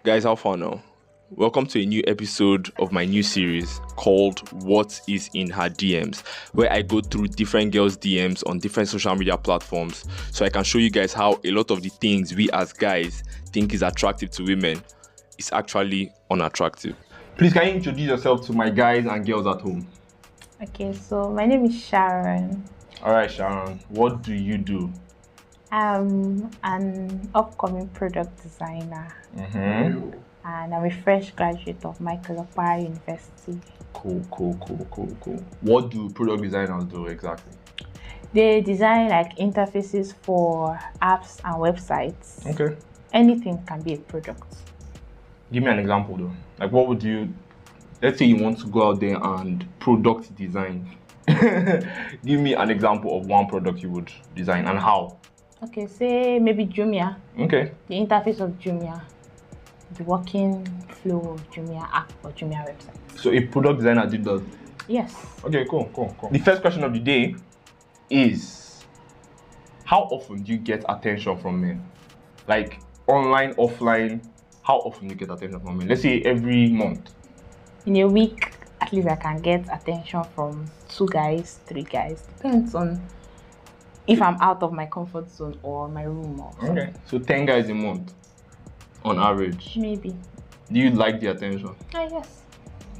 Guys, how far now? Welcome to a new episode of my new series called What is in Her DMs, where I go through different girls' DMs on different social media platforms so I can show you guys how a lot of the things we as guys think is attractive to women is actually unattractive. Please, can you introduce yourself to my guys and girls at home? Okay, so my name is Sharon. Alright, Sharon, what do you do? I'm an upcoming product designer. And I'm a fresh graduate of Michael Okpara University. Cool. What do product designers do exactly? They design like interfaces for apps and websites. Okay. Anything can be a product. Give me an example though. Like what would you, let's say you want to go out there and product design. Give me an example of one product you would design and how. Okay, say maybe Jumia. Okay. The interface of Jumia. The working flow of Jumia app or Jumia website. So a product designer did that? Yes. Okay, cool. The first question of the day is, how often do you get attention from men? Like online, offline, how often do you get attention from men? Let's say every month. In a week, at least I can get attention from 2 guys, 3 guys. Depends on if I'm out of my comfort zone or my room or something. Okay. So 10 guys a month on average. Maybe. Do you like the attention? Yes.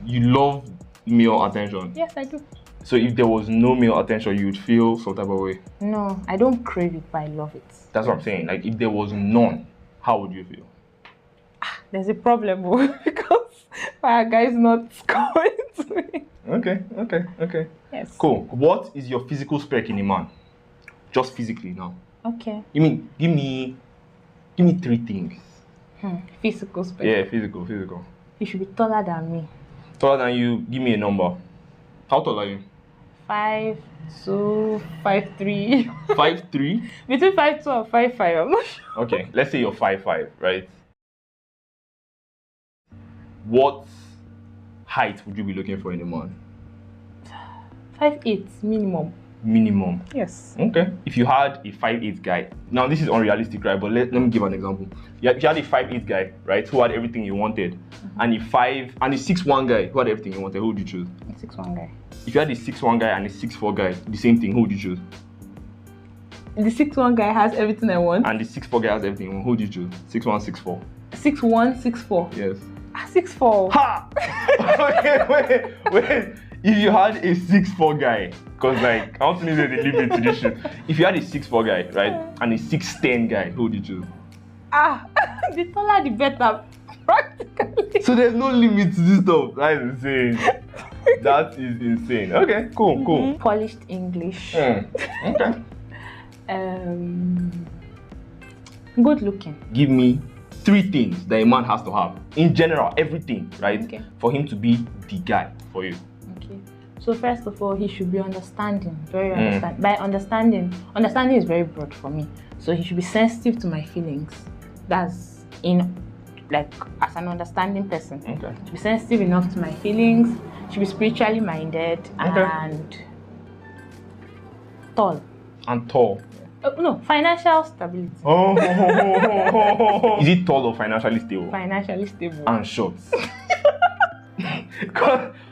You love male attention? Yes, I do. So if there was no male attention, you would feel some type of way? No, I don't crave it, but I love it. That's what I'm saying. Like if there was none, how would you feel? There's a problem because my guy is not going to me. Okay. Yes. Cool. What is your physical spec in a man? Just physically now. Okay. You mean give me 3 things. Physical spec. Yeah, physical. You should be taller than me. Taller than you, give me a number. How tall are you? 5'2", 5'3". 5'3"? Between 5'2" and 5'5", I'm not sure. Okay, let's say you're 5'5", right? What height would you be looking for in a man? 5'8" minimum. Minimum. Yes. Okay. If you had a 5'8" guy, now this is unrealistic, right? But let me give an example. If you had a 5'8" guy, right, who had everything you wanted, and a 6'1" guy who had everything you wanted, who would you choose? A 6'1" guy. If you had a 6'1" guy and a 6'4" guy, the same thing, who would you choose? The 6'1" guy has everything I want. And the 6'4" guy has everything. Who would you choose? 6'1", 6'4". 6'1", 6'4". Yes. 6'4". Ha! Okay, wait. If you had a 6'4" guy, because like I want to know the limit to this shit. If you had a 6'4" guy, right, and a 6'10" guy, who would you choose? The taller the better, practically. So there's no limit to this stuff. That is insane. That is insane. Okay, cool. Polished English. Okay. Good looking. Give me 3 things that a man has to have. In general, everything, right? Okay. For him to be the guy for you. Okay. So first of all, he should be understanding. Very understanding. By understanding is very broad for me. So he should be sensitive to my feelings. That's like as an understanding person. Okay. Should be sensitive enough to my feelings. Should be spiritually minded and tall. And tall. No, financial stability. Is it tall or financially stable? Financially stable. And short.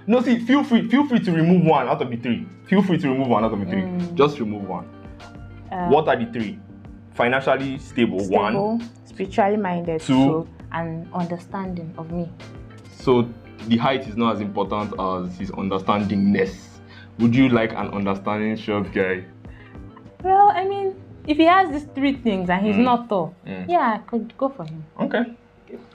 No, see, feel free to remove one out of the 3. Feel free to remove one out of the 3. Just remove one. What are the 3? Financially stable, 1. Spiritually minded, 2. And understanding of me. So the height is not as important as his understandingness. Would you like an understanding short guy? Well, I mean, if he has these 3 things and he's not tall, yeah, I could go for him. Okay.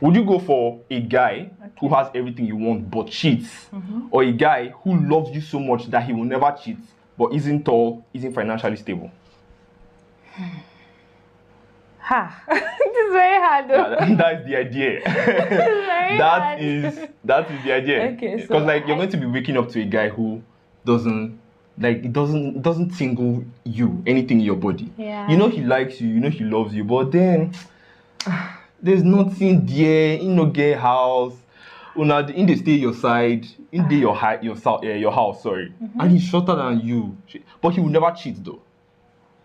Would you go for a guy who has everything you want but cheats? Or a guy who loves you so much that he will never cheat but isn't tall, isn't financially stable? This is very hard though. Yeah, that's the idea. That is the idea. Okay, so because like you're going to be waking up to a guy who doesn't tingle you anything in your body. Yeah. You know he likes you, you know he loves you, but then there's nothing there. In no gay house. In they stay your side, in they your house, sorry. And he's shorter than you. But he will never cheat though.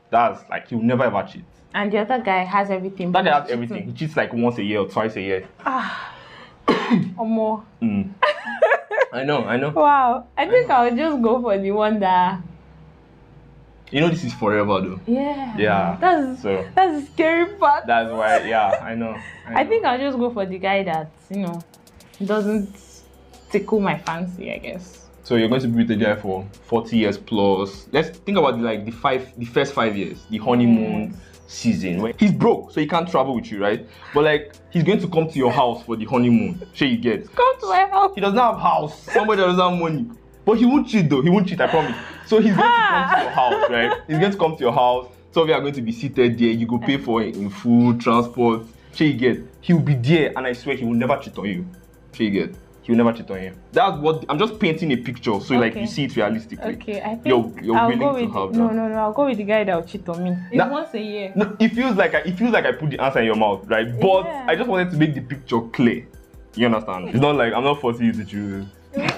That's like he will never ever cheat. And the other guy has everything. That guy has everything. He cheats like once a year or twice a year. Or more. I know. Wow. I think I'll just go for the one that. You know this is forever though. Yeah. That's the scary part. That's why. Yeah, I know. I think I'll just go for the guy that doesn't tickle my fancy, I guess. So you're going to be with the guy for 40 years plus. Let's think about the first 5 years, the honeymoon season. When he's broke, so he can't travel with you, right? But like he's going to come to your house for the honeymoon. Sure you get. Come to my house. He doesn't have house. Somebody doesn't have money. But he won't cheat though. He won't cheat, I promise. So he's going to come to your house, right? He's going to come to your house. So we are going to be seated there. You go pay for it in food, transport. Sure you get. He'll be there, and I swear he will never cheat on you. Sure you get. He will never cheat on you. That's what I'm just painting a picture, so like you see it realistically. Okay, I think you're I'll willing go to with have no, that. I'll go with the guy that will cheat on me. It's once a year. No, it feels like I put the answer in your mouth, right? But Yeah. I just wanted to make the picture clear. You understand? It's not like I'm not forcing you to choose.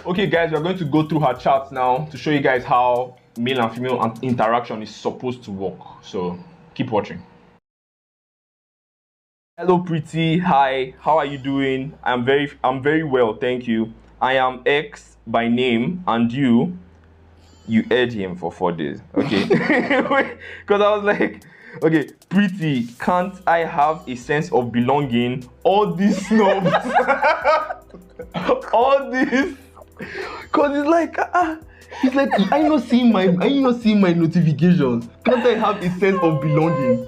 Okay, guys, we're going to go through her charts now to show you guys how male and female interaction is supposed to work. So keep watching. Hello, pretty. Hi. How are you doing? I'm very well, thank you. I am X by name, and you aired him for 4 days. Okay. Because I was like, okay, pretty, can't I have a sense of belonging? All these snobs. All this. Because it's like, he's like, are you not seeing my notifications? Can't I have a sense of belonging?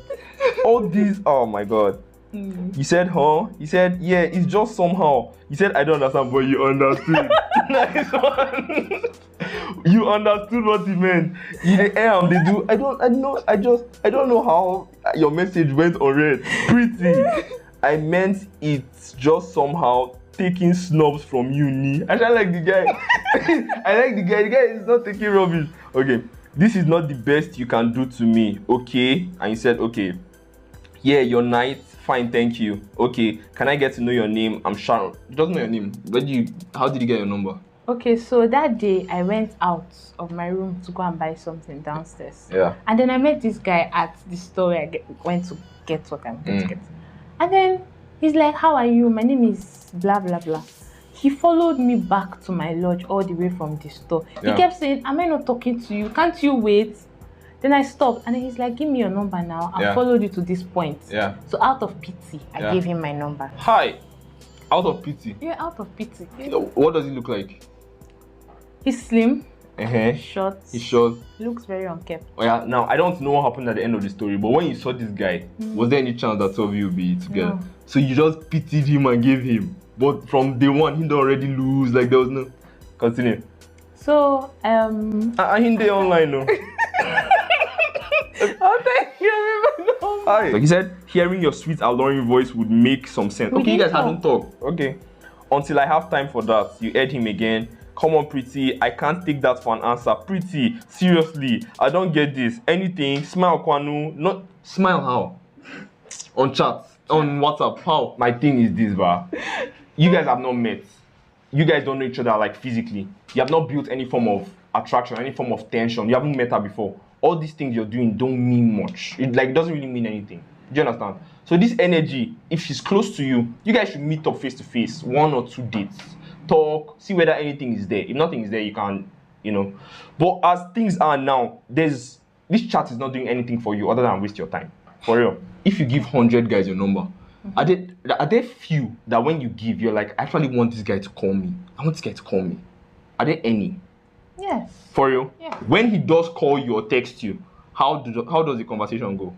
All these, oh my God. You said, huh? He said, yeah, it's just somehow. You said, I don't understand, but you understood. Nice one. You understood what he meant. They do. I don't know how your message went unread. Pretty. I meant it's just somehow taking snubs from uni. I like the guy. I like the guy. The guy is not taking rubbish. Okay. This is not the best you can do to me. Okay. And he said, okay. Yeah, your night. Fine, thank you. Okay, can I get to know your name? I'm Sharon. He doesn't know your name. How did you get your number? Okay, so that day I went out of my room to go and buy something downstairs. Yeah. And then I met this guy at the store where I went to get what I'm going to get. And then he's like, how are you? My name is blah, blah, blah. He followed me back to my lodge all the way from the store. Yeah. He kept saying, am I not talking to you? Can't you wait? Then I stopped, and then he's like, give me your number now. I followed you to this point. Yeah. So out of pity, I gave him my number. Hi. Out of pity? Yeah, out of pity. What does he look like? He's slim. Short. He's short. He looks very unkempt. Oh yeah, now I don't know what happened at the end of the story, but when you saw this guy, was there any chance that two of you would be together? No. So you just pitied him and gave him. But from day one, he don't already lose, like there was no... Continue. So, I him there online, no? Like he said, hearing your sweet, alluring voice would make some sense. Okay, you guys haven't talked. Okay. Until I have time for that, you heard him again. Come on, pretty. I can't take that for an answer. Pretty, seriously, I don't get this. Anything? Smile, Kwanu. Not smile how? On chat, on WhatsApp. How? My thing is this, bro. You guys have not met. You guys don't know each other like physically. You have not built any form of attraction, any form of tension. You haven't met her before. All these things you're doing don't mean much. It doesn't really mean anything. Do you understand? So this energy, if she's close to you, you guys should meet up face to face, 1 or 2 dates. Talk, see whether anything is there. If nothing is there, you can, But as things are now, this chat is not doing anything for you other than waste your time. For real. If you give 100 guys your number, are there few that when you give, you're like, I actually want this guy to call me. I want this guy to call me. Are there any? Yes. For you? Yeah. When he does call you or text you, how does the conversation go?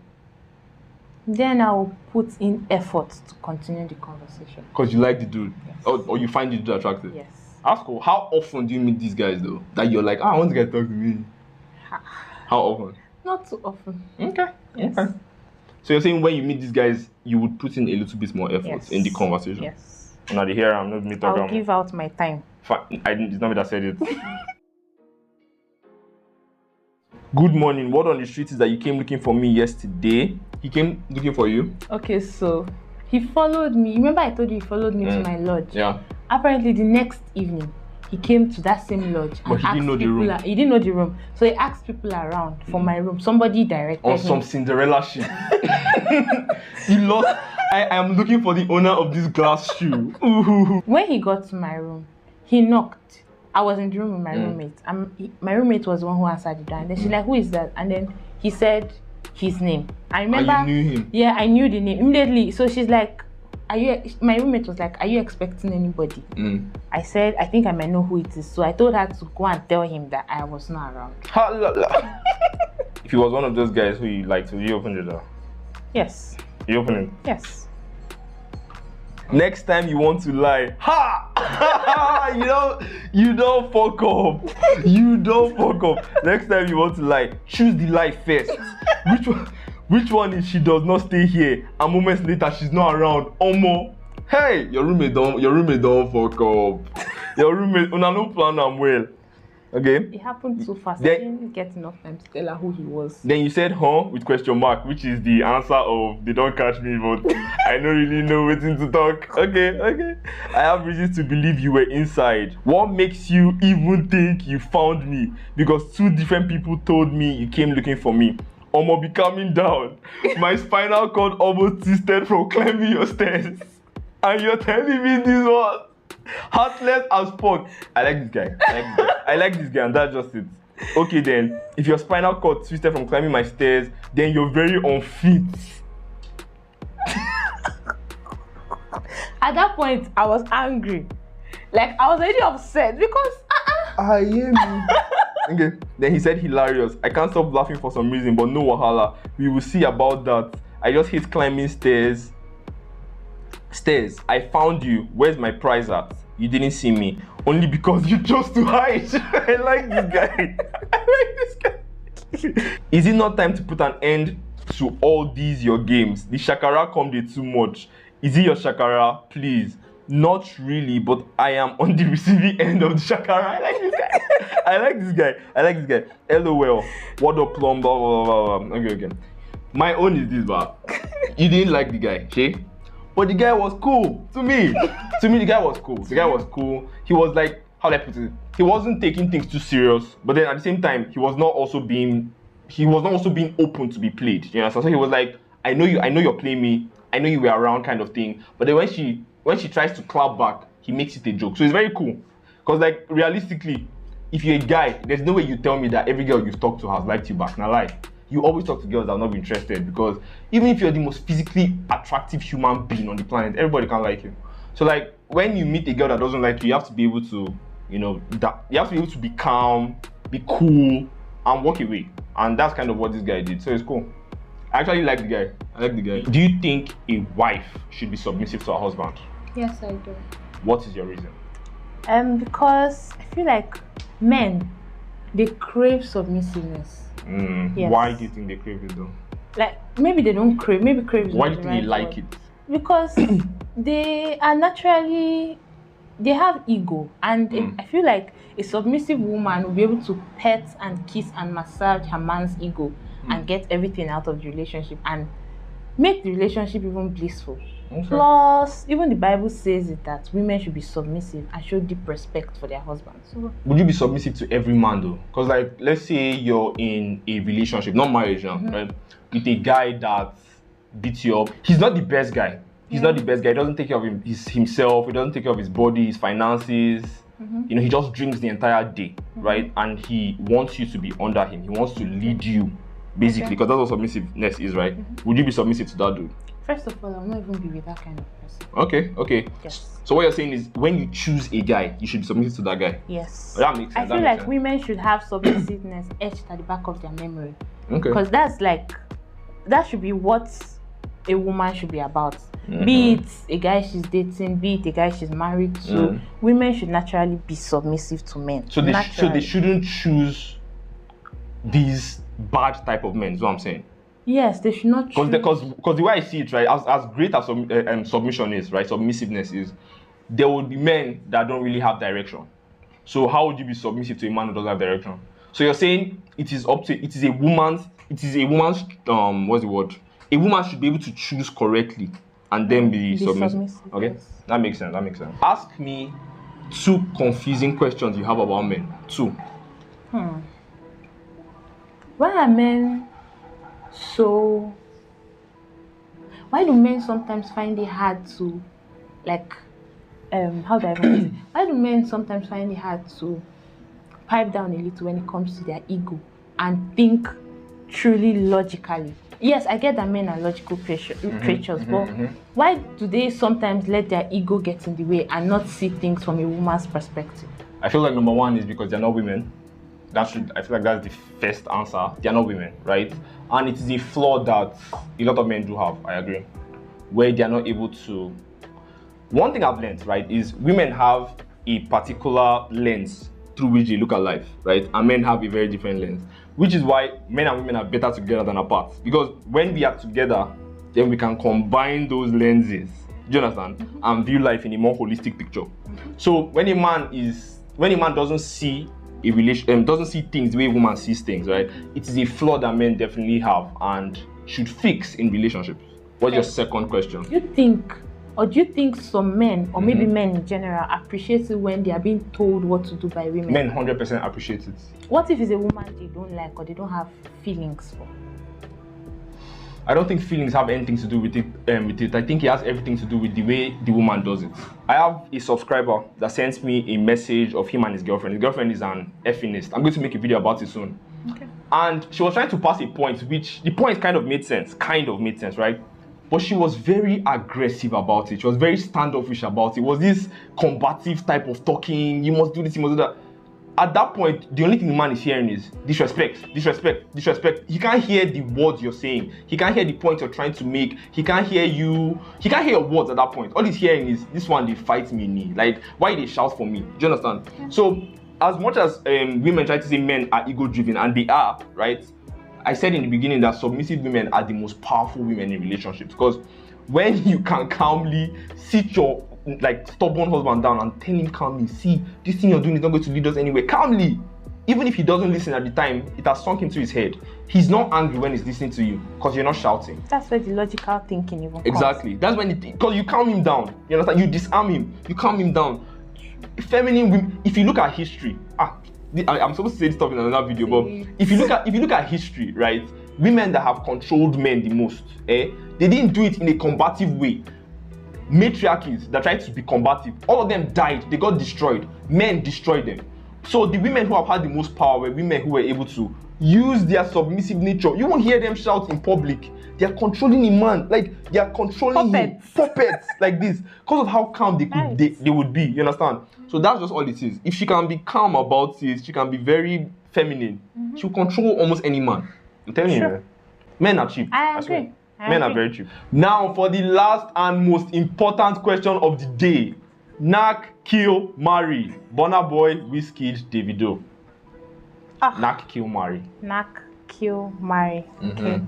Then I'll put in effort to continue the conversation. Because you like the dude? Yes. Or you find the dude attractive? Yes. Ask her, how often do you meet these guys though? That you're like, I want this guy to talk to me. How often? Not too often. Okay. Yes. Okay. So you're saying when you meet these guys, you would put in a little bit more effort in the conversation? Yes. Now they hear I'm not me talking. I'll give out my time. It's not me that said it. Good morning. Word on the street is that you came looking for me yesterday. He came looking for you? Okay, so he followed me. Remember I told you he followed me to my lodge? Yeah. Apparently the next evening, he came to that same lodge and But he didn't know the room. He didn't know the room, so he asked people around for my room. Somebody directed On him. some Cinderella shit. He lost. I am looking for the owner of this glass shoe. Ooh. When he got to my room, he knocked. I was in the room with my roommate. My roommate was the one who answered the door. And then she's like, "Who is that?" And then he said his name. I remember. And you knew him? Yeah, I knew the name immediately. So she's like, my roommate was like, "Are you expecting anybody?" I said, "I think I might know who it is." So I told her to go and tell him that I was not around. If he was one of those guys who you liked, will you open the door? Yes. You open it? Yes. Next time you want to lie, you don't fuck up. You don't fuck up. Next time you want to lie, choose the lie first. Which one is she does not stay here and moments later she's not around? Omo, hey, your roommate don't fuck up. Your roommate, una no plan am well. Okay. It happened so fast. Then, I didn't get enough time to tell her who he was. Then you said "huh" with question mark, which is the answer of "they don't catch me," but I don't really know waiting to talk. Okay. I have reasons to believe you were inside. What makes you even think you found me? Because 2 different people told me you came looking for me. Omo, be calming down. My spinal cord almost twisted from climbing your stairs. And you're telling me this one? Heartless as fuck. I like this guy, and that's just it. Okay then, if your spinal cord twisted from climbing my stairs, then you're very unfit. At that point, I was angry. Like, I was already upset because I am. Okay. Then he said hilarious. I can't stop laughing for some reason, but no wahala. We will see about that. I just hate climbing stairs. I found you. Where's my prize at? You didn't see me. Only because you chose to hide. I like this guy. Is it not time to put an end to all these your games? The shakara come there too much. Is it your shakara? Please. Not really, but I am on the receiving end of the shakara. I like this guy. LOL. What up, plum? Blah, blah, blah, blah. Okay. My own is this, but you didn't like the guy, okay? But the guy was cool to me. The guy was cool. He was like, how do I put it? He wasn't taking things too serious, but then at the same time, he was not also being open to be played. You know, so he was like, I know you're playing me. I know you were around, kind of thing. But then when she tries to clap back, he makes it a joke. So it's very cool. Because like realistically, if you're a guy, there's no way you tell me that every girl you've talked to has liked you back. Now lie. You always talk to girls that are not interested, because even if you're the most physically attractive human being on the planet, everybody can like you. So like when you meet a girl that doesn't like you, you have to be able to, you have to be able to be calm, be cool, and walk away. And that's kind of what this guy did. So it's cool. I actually like the guy. Do you think a wife should be submissive to her husband? Yes, I do. What is your reason? Because I feel like men, they crave submissiveness. Yes. Why do you think they crave it though? Like, maybe they don't crave, maybe crave is why not do you the think they right like word. it? Because they are naturally, they have ego, and I feel like a submissive woman will be able to pet and kiss and massage her man's ego and get everything out of the relationship and make the relationship even blissful. Okay. Plus, even the Bible says it that women should be submissive and show deep respect for their husbands. So, would you be submissive to every man though? Because like, let's say you're in a relationship, not marriage now, right? With a guy that beats you up. He's not the best guy. He doesn't take care of himself. He doesn't take care of his body, his finances. He just drinks the entire day, right? And he wants you to be under him. He wants to lead you, basically, because that's what submissiveness is, right? Would you be submissive to that dude? First of all, I'll not even be with that kind of person. Okay. Yes. So what you're saying is, when you choose a guy, you should be submissive to that guy. Yes. That makes sense. I feel like women should have submissiveness etched at the back of their memory. Okay. Because that should be what a woman should be about. Be it a guy she's dating, be it a guy she's married to. Women should naturally be submissive to men. So they shouldn't choose these bad type of men. Is what I'm saying. Yes, they should not choose. Because the way I see it, right, as great as submission is, right, submissiveness is, there will be men that don't really have direction. So how would you be submissive to a man who doesn't have direction? So you're saying it is a woman's what's the word? A woman should be able to choose correctly and then be submissive. Okay, yes. That makes sense. Ask me 2 confusing questions you have about men. 2. Why are men so... Why do men sometimes find it hard to, like, how do I put it? Why do men sometimes find it hard to pipe down a little when it comes to their ego and think truly logically? Yes, I get that men are logical creatures, but why do they sometimes let their ego get in the way and not see things from a woman's perspective? I feel like number 1 is because they're not women. I feel like that's the first answer. They're not women, right? And it is a flaw that a lot of men do have, I agree, where they're not able to... One thing I've learned, right, is women have a particular lens through which they look at life, right? And men have a very different lens, which is why men and women are better together than apart. Because when we are together, then we can combine those lenses, do you understand? And view life in a more holistic picture. So when a man doesn't see a relation, doesn't see things the way a woman sees things, right? It is a flaw that men definitely have and should fix in relationships. What's your second question? Do you think some men, or maybe men in general, appreciate it when they are being told what to do by women? Men 100% appreciate it. What if it's a woman they don't like or they don't have feelings for? I don't think feelings have anything to do with it. I think it has everything to do with the way the woman does it. I have a subscriber that sends me a message of him and his girlfriend. His girlfriend is an effingist. I'm going to make a video about it soon. Okay. And she was trying to pass a point, which the point kind of made sense, right? But she was very aggressive about it. She was very standoffish about it. It was this combative type of talking. You must do this, you must do that. At that point, the only thing the man is hearing is disrespect, disrespect, disrespect. He can't hear the words you're saying. He can't hear the point you're trying to make. He can't hear you. He can't hear your words at that point. All he's hearing is, this one, they fight me knee. Like, why they shout for me? Do you understand? Yeah. So, as much as women try to say men are ego-driven, and they are, right? I said in the beginning that submissive women are the most powerful women in relationships. Because when you can calmly sit your stubborn husband down and tell him calmly, see, this thing you're doing is not going to lead us anywhere. Calmly. Even if he doesn't listen at the time, it has sunk into his head. He's not angry when he's listening to you because you're not shouting. That's where the logical thinking even comes. Exactly. That's when because you calm him down. You understand? You disarm him. You calm him down. Feminine women, if you look at history, I'm supposed to say this stuff in another video, but if you look at history, right, women that have controlled men the most, they didn't do it in a combative way. Matriarchies that tried to be combative, all of them died. They got destroyed. Men destroyed them. So the women who have had the most power were women who were able to use their submissive nature. You won't hear them shout in public. They are controlling a man, like they are controlling puppets like this, because of how calm they would be. You understand? So that's just all it is. If she can be calm about it, she can be very feminine. She'll control almost any man. I'm telling you, men are cheap. I agree. Men are very cheap. Now for the last and most important question of the day: Knack, kill, marry. Burna Boy, Wizkid, Davido. Knack, kill, marry. Knack, kill, marry. Okay.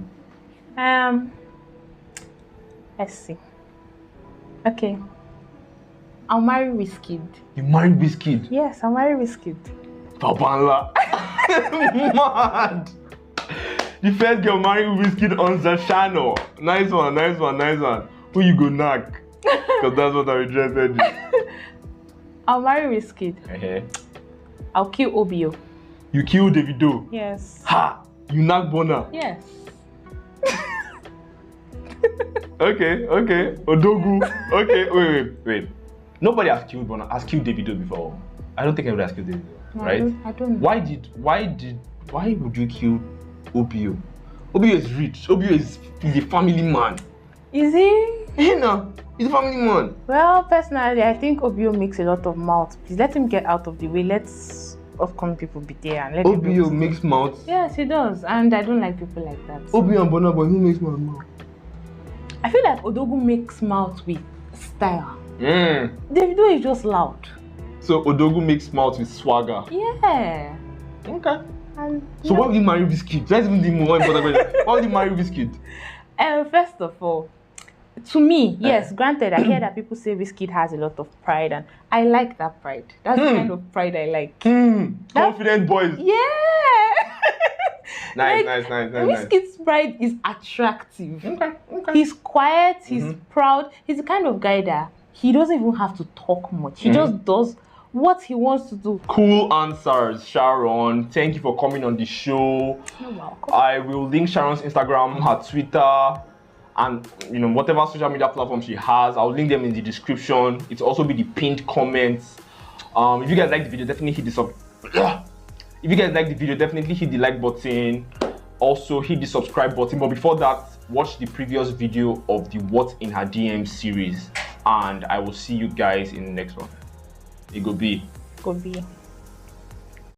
Let's see. Okay. I'll marry Wizkid. You marry Wizkid? Yes, I'll marry Wizkid. Papanla. Mad. The first girl marrying Wizkid on the channel. Nice one, nice one, nice one. Who you go knack? Because that's what I'm interested in. I'll marry Wizkid. I'll kill Obio. You kill Davido? Yes. Ha! You knack Burna? Yes. Okay. Odogu. Okay, wait. Nobody has killed Burna, has killed Davido before. I don't think anybody has killed Davido, right? I don't. Why would you kill Obio? Obio is rich. Obio is a family man. Is he? You know, he's a family man. Well, personally, I think Obio makes a lot of mouth. Please let him get out of the way. Let's upcoming people be there and let Obio makes mouth. Yes, he does, and I don't like people like that. So. Obio and Burna Boy, who makes mouth? I feel like Odogu makes mouth with style. Davido is just loud. So Odogu makes mouth with swagger. Yeah. Okay. So why would you marry Wizkid? That's even the more important question. Why would you marry Wizkid? First of all, to me, yes, granted, I hear that people say Wizkid has a lot of pride, and I like that pride. That's the kind of pride I like. Confident boys. Yeah. Nice. Wizkid's pride is attractive. Okay. He's quiet, he's proud. He's the kind of guy that he doesn't even have to talk much. He just does what he wants to do. Cool answers, Sharon. Thank you for coming on the show. You're welcome. I will link Sharon's Instagram, her Twitter, and whatever social media platform she has. I'll link them in the description. It'll also be the pinned comments. If you guys like the video, definitely hit the If you guys like the video, definitely hit the like button. Also hit the subscribe button. But before that, watch the previous video of the What's in Her DM series, and I will see you guys in the next one. It go be. Go be.